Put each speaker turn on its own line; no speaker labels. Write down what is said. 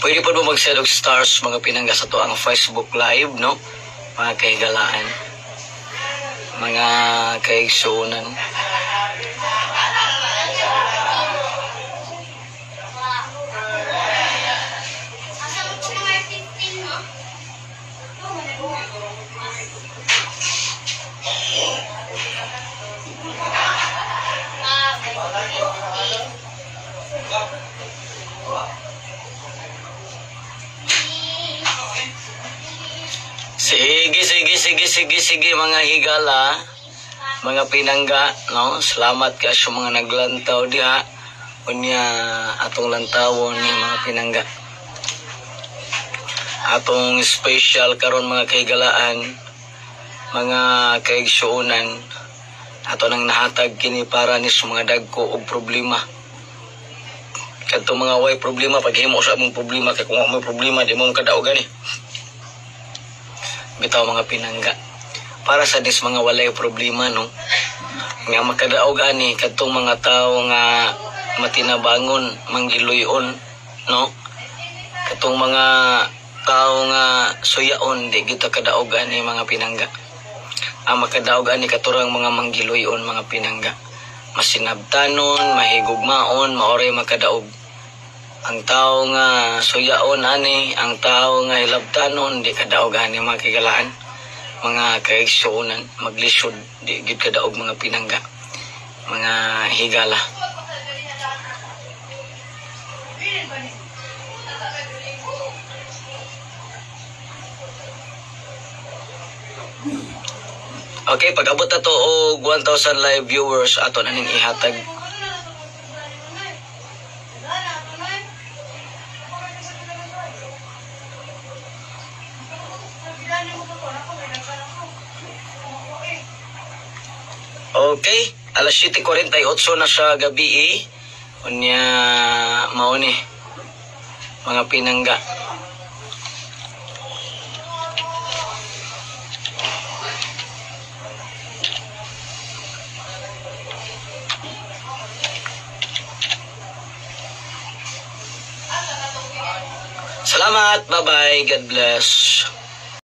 Pwede po mo mag-set og stars mga pinangga sa to ang Facebook Live, no? Mga kahigalaan. Mga kaigsunan. Sige mga higala, mga pinangga, no? Salamat ka sa mga naglantaw diha. Unya atong lantawon ni mga pinangga. Atong special karon mga kahigalaan, mga kaigsuonan, ato nang nahatag kini para ni sa mga dagko og problema. Kadto mga way problema paghimo sa among problema kay kung may problema di mo kadaog gani. Bitaw mga pinangga. Para sa dis mga walay problema, no? Nga makadaog ani kadtong mga tao nga matinabangon, manggiluyon, no? Kadtong mga tao nga suyaon di kita kadaog ani mga pinangga. Ang makadaog ani katurang mga manggiluyon mga pinangga. Masinabtanon, mahigugmaon, maoray makadaog. Ang tao nga suyaon ani, ang tao nga hilabtanon di kadaog ani mga kigalaan. Mga kaigsuonan, maglisod, di gid kadaog mga pinangga, mga higala. Okay, pag-abot na to og 1,000 live viewers, ato na ning ihatag. Okay, alas 7:48 na sa gabi Unya mao ni mga pinangga. Salamat, bye-bye, God bless.